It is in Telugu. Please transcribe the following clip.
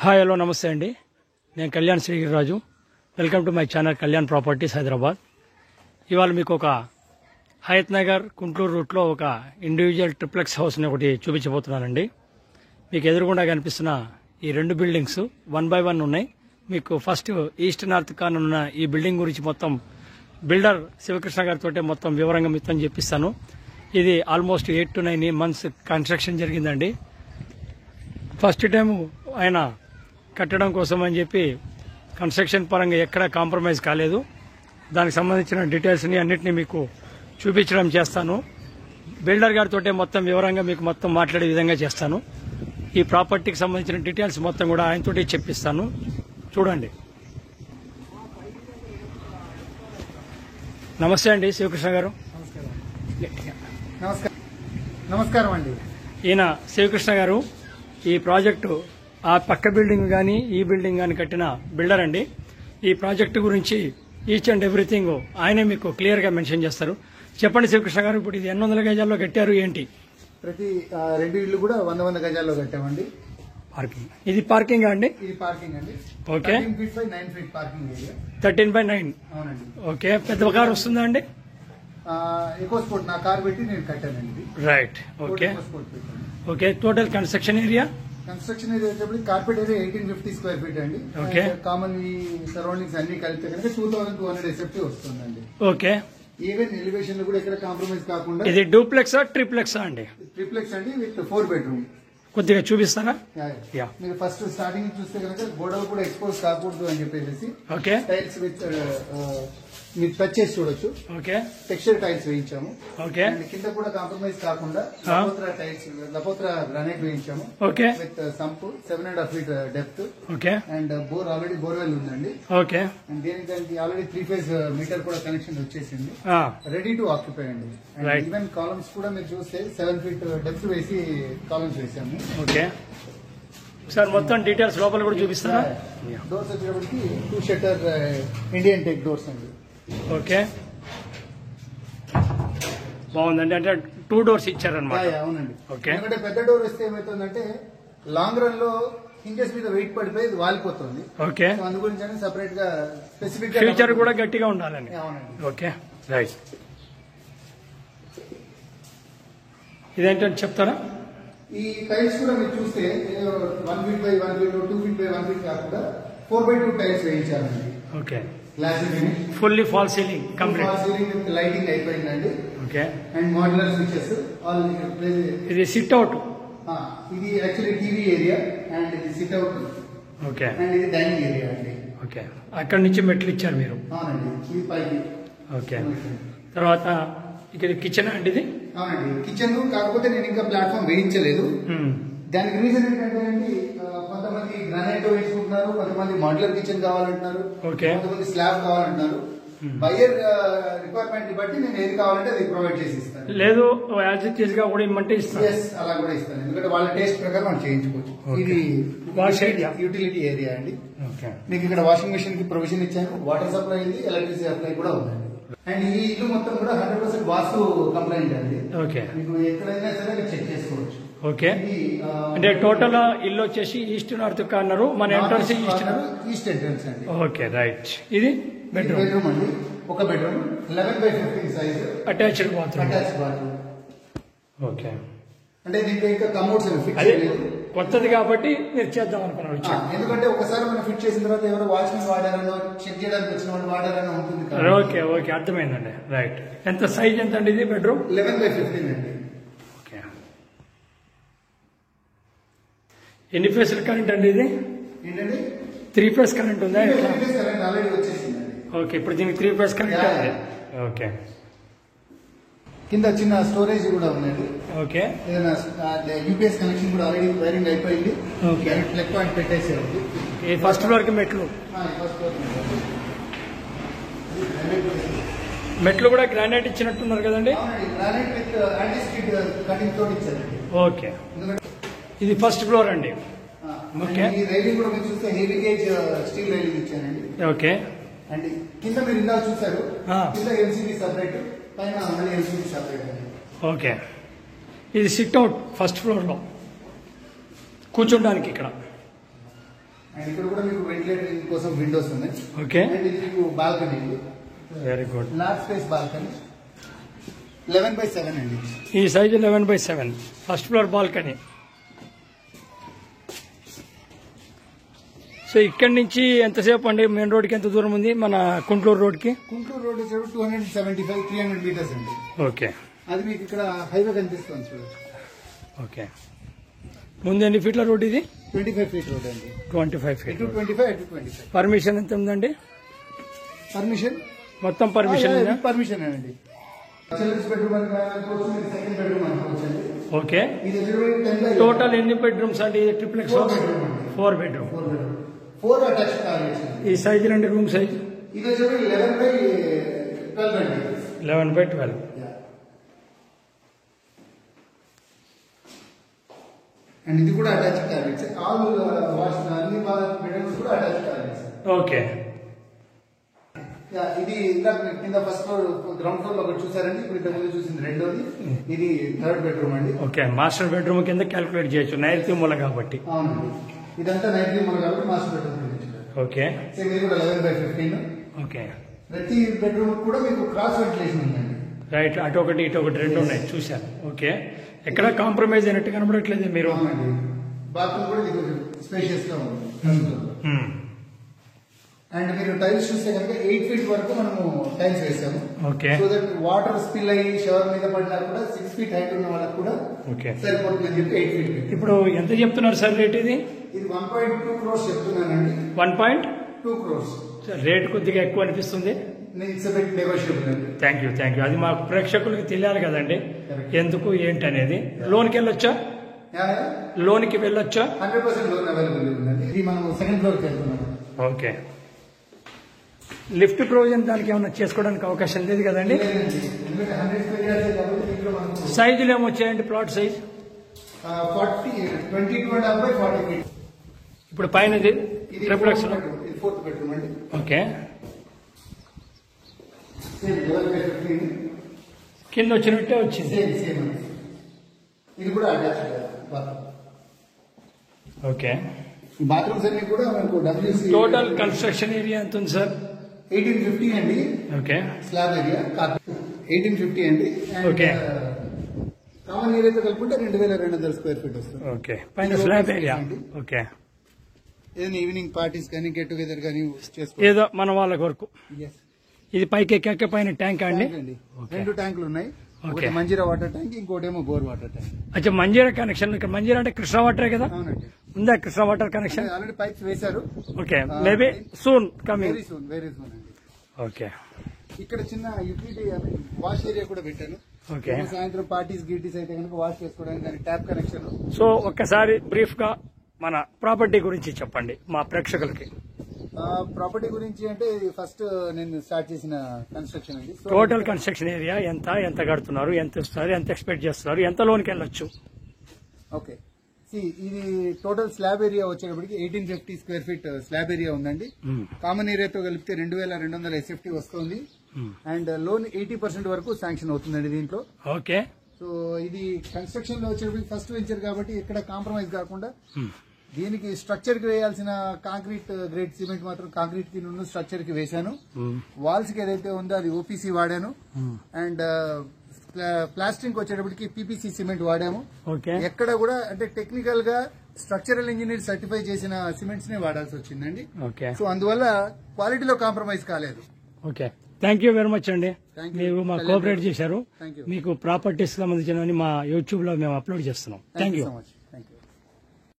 హాయ్ హలో నమస్తే అండి. నేను Kalyan Srigiriraju. Welcome to my channel Kalyan properties Hyderabad. ఇవాళ మీకు ఒక హయత్ నగర్ గుంటూరు రూట్లో ఒక ఇండివిజువల్ ట్రిప్లెక్స్ హౌస్ని ఒకటి చూపించబోతున్నానండి. మీకు ఎదురుగుండా కనిపిస్తున్న ఈ రెండు బిల్డింగ్స్ 1 by 1 ఉన్నాయి. మీకు ఫస్ట్ ఈస్ట్ నార్త్ కార్నర్ ఉన్న ఈ బిల్డింగ్ గురించి మొత్తం బిల్డర్ శివకృష్ణ గారితో మొత్తం వివరంగా మొత్తం చెప్పిస్తాను. ఇది ఆల్మోస్ట్ 8 to 9 months కన్స్ట్రక్షన్ జరిగిందండి. ఫస్ట్ టైం ఆయన కట్టడం కోసం అని చెప్పి కన్స్ట్రక్షన్ పరంగా ఎక్కడ కాంప్రమైజ్ కాలేదు. దానికి సంబంధించిన డీటెయిల్స్ని అన్నింటినీ మీకు చూపించడం చేస్తాను. బిల్డర్ గారితో మొత్తం వివరంగా మీకు మొత్తం మాట్లాడే విధంగా చేస్తాను. ఈ ప్రాపర్టీకి సంబంధించిన డీటెయిల్స్ మొత్తం కూడా ఆయనతోటి చెప్పిస్తాను. చూడండి. నమస్తే అండి శివకృష్ణ గారు. నమస్కారం అండి. ఈయన శివకృష్ణ గారు ఈ ప్రాజెక్టు ఆ పక్క బిల్డింగ్ కానీ ఈ బిల్డింగ్ కానీ కట్టిన బిల్డర్ అండి. ఈ ప్రాజెక్టు గురించి ఈచ్ అండ్ ఎవ్రీథింగ్ ఆయనే మీకు క్లియర్ గా మెన్షన్ చేస్తారు. చెప్పండి శివకృష్ణ గారు, ఇప్పుడు ఇది 800 గజాల్లో కట్టారు ఏంటి? ప్రతి రెండు ఇళ్లు కూడా 100 గజాల్లో కట్టామండి. పార్కింగ్ ఇది పార్కింగ్ అండి? ఇది పార్కింగ్ అండి. Okay. 13 feet by 9 feet parking area. 13 by 9. అవునండి. ఓకే. పెద్ద కారు వస్తుందా అండి? ఎకో స్పోర్ట్ నా కార్ పెట్టి నేను కట్టానండి. రైట్. ఓకే. ఎకో స్పోర్ట్ పెట్టాను. Okay. Total construction area construction area వచ్చేప్పటికి కార్పెట్ ఏరియా 1850 square feet అండి. ఓకే. కామన్ ఈ సరౌండింగ్స్ అన్ని కలిపితే కనుక 2200 SFT వస్తుందండి. ఓకే. ఈవెన్ ఎలివేషన్ లో కూడా ఎక్కడ కాంప్రమైజ్ కాకుండా. ఇది డూప్లెక్సా ట్రిప్లెక్సా అండి? ట్రిప్లెక్స్ అండి విత్ 4 bedroom. కొద్దిగా చూపిస్తారా? యా. మీరు ఫస్ట్ స్టార్టింగ్ చూస్తే కనుక గోడలు కూడా ఎక్స్పోజ్ కాకూడదు అని చెప్పేసి ఓకే టైల్స్ విత్ మీరు టచ్ చేసి చూడొచ్చు. ఓకే. టెక్స్చర్ టైల్స్ వేయించాము. ఓకే. అండ్ కింద కూడా కాంప్రమైజ్ కాకుండా లపోత్రా గ్రానైట్ వేయించాము. Okay. With sump 7.5 feet depth. Okay. And already borewell ఉందండి. ఓకే. అండ్ దానికి ఆల్రెడీ 3 phase మీటర్ కూడా కనెక్షన్ వచ్చేసింది. రెడీ టు ఆక్యుపై అండి. అండ్ ఈవెన్ కాలమ్స్ కూడా మీరు చూస్తే 7 feet డెప్త్ వేసి కాలమ్స్ వేసాము. ఓకే సార్, మొత్తం డీటెయిల్స్ లోపల కూడా చూపిస్తారా? డోర్స్ వచ్చేటప్పటికి 2 shutter ఇండియన్ టెక్ డోర్స్ అండి. ఓకే. బాగుందండి. అంటే 2 doors ఇచ్చారనమాట. అవునండి. ఓకే. ఎందుకంటే పెద్ద డోర్ వస్తే ఏమవుతుందంటే లాంగ్ రన్ లో హింజెస్ మీద వెయిట్ పడిపోయి ఇది వాలిపోతుంది. ఓకే. అందు గురించి సెపరేట్ గా స్పెసిఫిక్ ఫ్యూచర్ కూడా గట్టిగా ఉండాలని. అవునండి. ఓకే. రైట్. ఇదేంటంటే చెప్తారా? ఈ టైల్స్ కూడా మీరు చూస్తే 1 feet by 1 feet 2 feet by 1 feet కాకుండా 4 by 2 టైల్స్ వేయించారండి. Okay. Glass finish fully false ceiling complete. False ceiling with lighting అయిపోయిందండి. Okay. And modular switches all. ఇది సిట్ అవుట్. ఇది యాక్చువల్లీ టీవీ ఏరియా అండ్ ఇది సిట్ అవుట్. ఓకే. అండ్ ఇది డైనింగ్ ఏరియా అండి. ఓకే. అక్కడి నుంచి మెట్లు ఇచ్చారు మీరు. అవునండి. ఇది పైకి. ఓకే. తర్వాత ఇక్కడ కిచెన్ అండి ఇది? అవునండి. కిచెన్ కాకపోతే నేను ఇంకా ప్లాట్ఫామ్ వేయించలేదు. దానికి రీజన్ ఏంటంటే అండి కొంతమంది గ్రానైట్ వేసుకుంటున్నారు, కొంతమంది మాడ్యులర్ కిచెన్ కావాలంటున్నారు, కొంతమంది స్లాబ్ కావాలంటున్నారు. బయర్ రిక్వైర్మెంట్ బట్టి నేను ఏది కావాలంటే అది ప్రొవైడ్ చేసి ఇస్తాను. లేదు యాజ్ ఇట్ ఈస్ గా కూడా ఇమ్మంటే ఇస్తాను. అలా కూడా ఇస్తాను. ఎందుకంటే వాళ్ళ టేస్ట్ ప్రకారం మనం చేయించుకోవచ్చు. ఇది వాష్ ఏరియా, యూటిలిటీ ఏరియా అండి. మీకు ఇక్కడ వాషింగ్ మెషిన్ కి ప్రొవిజన్ ఇచ్చాను. వాటర్ సప్లై ఉంది, ఎలక్ట్రిసిటీ సప్లై కూడా ఉందండి. అండ్ ఈ ఇల్లు మొత్తం కూడా 100% వాస్తు కంప్లైంట్ అండి. ఓకే. మీకు ఎక్కడైనా సరే మీరు చెక్ చేసుకోవచ్చు. ఓకే. అంటే టోటల్ ఇల్లు వచ్చేసి ఈస్ట్ నార్త్ కార్నర్, మన ఎంట్రన్స్ ఈస్ట్ ఎంట్రన్స్ అండి. ఓకే. రైట్. ఇది బెడ్రూమ్ అండి. ఒక bedroom 11 by 15 size attached bathroom. Okay. అంటే దీంట్లో ఇంకా కమోడ్స్ ఫిక్స్ చేయలేదు. కొత్తది కాబట్టి మీరు చేద్దాం అనుకున్నారు. ఎందుకంటే ఒకసారి మనం ఫిట్ చేసిన తర్వాత ఎవరో వాచ్మెన్ వాడారనో చెక్ చేయడానికి వచ్చిన వాళ్ళు వాడారనో ఉంటుంది. ఓకే. ఓకే. అర్థమైందండి. రైట్. ఎంత సైజ్ ఎంత అండి ఇది బెడ్రూమ్? 11 by 15 అండి. ఓకే. ఎన్ని ఫేస్ కరెంట్ అండి ఇది? ఏంటండి? 3 phase కరెంట్ ఉందా? 3 phase కరెంట్ ఆల్రెడీ వచ్చేసిందండి. ఓకే. ఇప్పుడు దీనికి 3 phase కరెంట్ ఉంది. ఓకే. కింద చిన్న స్టోరేజ్ కూడా ఉందండి. ఓకే. ఏదైనా యూపీఎస్ కనెక్షన్ కూడా ఆల్రెడీ వైరింగ్ అయిపోయింది. ప్లగ్ పాయింట్ పెట్టేసారు. ఈ ఫస్ట్ ఫ్లోర్ కి మెట్లు మెట్లు కూడా గ్రానైట్ ఇచ్చినట్టున్నారు కదండి? Granite with anti skid cutting తోటి ఇచ్చారండి. ఓకే. ఇది ఫస్ట్ ఫ్లోర్ అండి. ఓకే. ఈ రైలింగ్ కూడా మీరు చూస్తే హెవీ గేజ్ స్టీల్ రైలింగ్ ఇచ్చారండి. ఓకే. అండ్ కింద మీరు ఇందాక చూసారు, కింద ఎల్సీడీ సపరేట్, పైన మళ్ళీ ఎల్సీడీ సపరేట్ అండి. ఓకే. ఇది సిట్ అవుట్ ఫస్ట్ ఫ్లోర్ లో కూర్చోడానికి. ఇక్కడ అండ్ ఇక్కడ కూడా మీకు వెంటిలేటింగ్ కోసం విండోస్ ఉన్నాయి. ఓకే, అండ్ ఇది మీకు balcony, very good. Large space balcony 11/7 అండి. ఈ size 11/7 first floor balcony. So ఇక్కడి నుంచి ఎంతసేపు అండి మెయిన్ రోడ్కి ఎంత దూరం ఉంది మన కుంట్లూరు రోడ్కి? కుంట్లూరు రోడ్ వచ్చేటప్పుడు 275-300 మీటర్స్ అండి. ఓకే, అది మీకు ఇక్కడ హైవే కనిపిస్తుంది చూడండి. ఓకే, ముందు ఎన్ని ఫీట్ల రోడ్ ఇది? 25 feet రోడ్ అండి. 25 feet. ఇటు 25 అటు 25. పర్మిషన్ ఎంత ఉందండి? పర్మిషన్ మొత్తం పర్మిషన్ ఉందా? పర్మిషన్ అండి. చిల్డ్రన్స్ బెడ్రూమ్ అనుకోవచ్చు, మీరు సెకండ్ బెడ్రూమ్ అనుకోవచ్చు అండి. ఓకే, ఇది 10 టోటల్ ఎన్ని బెడ్రూమ్స్ అండి ఇది ట్రిప్లెక్స్? 4 బెడ్రూమ్. 4 attached toilets. ఈ సైజు రండి రూమ్ సైజ్? ఇది వచ్చేసి 11/12 అండి. 11/12. అండ్ ఇది కూడా అటాచ్డ్ టాయిలెట్స్. ఆల్ వాష్ అన్ని బెడ్రూమ్స్ కూడా అటాచ్డ్ టాయిలెట్స్. ఓకే, ఇది ఇందాక కింద ఫస్ట్ ఫ్లోర్ గ్రౌండ్ ఫ్లోర్ లో ఒకటి చూసారండి. ఇప్పుడు ఇంతకు ముందు చూసింది రెండోది. ఇది 3rd బెడ్రూమ్ అండి. ఓకే, మాస్టర్ బెడ్రూమ్ కింద క్యాల్కులేట్ చేయొచ్చు నైరుతి మూల కాబట్టి. అవునండి, ఇదంతా 90 మూల కాబట్టి మాస్టర్ బెడ్రూమ్. ఓకే, ఇది కూడా 11/15. ఓకే, ప్రతి బెడ్రూమ్ కూడా మీకు క్రాస్ వెంటిలేషన్ ఉందండి. రైట్, అటు ఒకటి ఇటు ఒకటి రెండు ఉన్నాయి చూశాను. ఓకే, ఎక్కడ కాంప్రమైజ్ అయినట్టు కనబడట్లేదు మీరు. బాత్రూమ్ కూడా ఇది కొంచెం స్పేషియస్ గా ఉంది. అండ్ మీరు టైల్స్ చూస్తే కనుక 8 feet వరకు మనము టైల్స్ వేసాము. Okay, so that water spill అయ్యి షవర్ మీద పడినా కూడా 6 feet హైట్ ఉన్న వాళ్ళకి కూడా ఓకే సరిపోతుందని చెప్పి 8 feet. ఇప్పుడు ఎంత చెప్తున్నారు సార్ రేట్ ఇది? ఇది 1.2 crores చెప్తున్నానండి. 1.2 crores. రేట్ కొద్దిగా ఎక్కువ అనిపిస్తుంది. ఇట్స్ ఎ బిట్ నెగోషియబుల్ అండి. Thank you. అది మా ప్రేక్షకులకి తెలియాలి కదండి ఎందుకు ఏంటి అనేది. లోన్కి వెళ్ళొచ్చా? లోన్కి వెళ్ళొచ్చా? 100% లోన్ అవైలబుల్ ఉందండి. ఇది మనం సెకండ్ ఫ్లోర్కి వెళ్తున్నాం. ఓకే, లిఫ్ట్ ప్రొవిజన్ దానికి ఏమన్నా చేసుకోవడానికి అవకాశం లేదు కదండి? సైజులు ఏమొచ్చాయండి? Plot size 22.5/40 feet. ఇప్పుడు పైన ట్రిప్లెక్స్ 4th బెడ్రూమ్ అండి. ఓకే, కింద వచ్చినట్టే వచ్చింది. ఇది కూడా అటాచ్డ్ బాత్రూమ్. ఓకే, ఈ బాత్రూమ్స్ అన్ని కూడా మనకు WC. టోటల్ కన్స్ట్రక్షన్ ఏరియా ఎంత ఉంది సార్? 1850 అండి. ఓకే, స్లాబ్ ఏరియా 1850 అండి. ఓకే, కామన్ ఏరియాతో కలుపుకుంటే 2200 square feet వస్తుంది. ఓకే, పైన స్లాబ్ ఏరియా. ఓకే, ఏదైనా ఈవినింగ్ పార్టీస్ కానీ గెట్ టుగెదర్ కానీ చేసుకోవచ్చు. ఏదో మన వాళ్ళ వరకు. ఇది పైకి ఎక్కాక పైన ట్యాంక్ అండి. 2 ట్యాంకులు ఉన్నాయి. ఒకటి మంజీరా వాటర్ ట్యాంక్, ఇంకోటేమో బోర్ వాటర్ ట్యాంక్. అచ్చా, మంజీరా కనెక్షన్. ఇక్కడ మంజీరా అంటే కృష్ణా వాటరే కదా? అవునండి. ఉందా Krishna water connection? Already pipes వేశారు. Okay, maybe soon coming. Very soon అండి. ఓకే, ఇక్కడ చిన్న యూటిలిటీ వాష్ ఏరియా కూడా పెట్టాను. ఓకే, సాయంత్రం పార్టీస్ గీటీస్ అయితే కనుక వాష్ చేసుకోవడానికి దాని ట్యాప్ కనెక్షన్. సో ఒక్కసారి బ్రీఫ్ గా మన ప్రాపర్టీ గురించి చెప్పండి మా ప్రేక్షకులకి. ప్రాపర్టీ గురించి అంటే ఫస్ట్ నేను స్టార్ట్ చేసిన కన్స్ట్రక్షన్ అండి. టోటల్ కన్స్ట్రక్షన్ ఏరియా ఎంత కడుతున్నారు, ఎంత ఇస్తారు, ఎంత ఎక్స్పెక్ట్ చేస్తున్నారు, ఎంత లోన్కి వెళ్ళొచ్చు? ఓకే, ఇది టోటల్ స్లాబ్ ఏరియా వచ్చేటప్పటికి 1850 square feet స్లాబ్ ఏరియా ఉందండి. కామన్ ఏరియాతో కలిపితే 2200 SFT వస్తుంది. అండ్ లోన్ 80% వరకు శాంక్షన్ అవుతుందండి దీంట్లో. ఓకే, సో ఇది కన్స్ట్రక్షన్ లో వచ్చేటప్పటికి ఫస్ట్ వెంచర్ కాబట్టి ఎక్కడ కాంప్రమైజ్ కాకుండా దీనికి స్ట్రక్చర్ కి వేయాల్సిన కాంక్రీట్ గ్రేడ్ సిమెంట్ మాత్రం కాంక్రీట్ కి నుండి స్ట్రక్చర్ కి వేశాను. వాల్స్ కి ఏదైతే ఉందో అది OPC వాడాను. అండ్ ప్లాస్టింగ్ వచ్చేటప్పటికి PPC సిమెంట్ వాడాము. ఎక్కడ కూడా అంటే టెక్నికల్ గా స్ట్రక్చరల్ ఇంజనీర్ సర్టిఫై చేసిన సిమెంట్స్ నే వాడాల్సి వచ్చిందండి. సో అందువల్ల క్వాలిటీలో కాంప్రమైజ్ కాలేదు. Okay, thank you very much అండి. మీరు మా కోఆపరేట్ చేశారు. మీకు ప్రాపర్టీస్ సంబంధించిన మా యూట్యూబ్ లో మేము అప్లోడ్ చేస్తున్నాం. Thank you.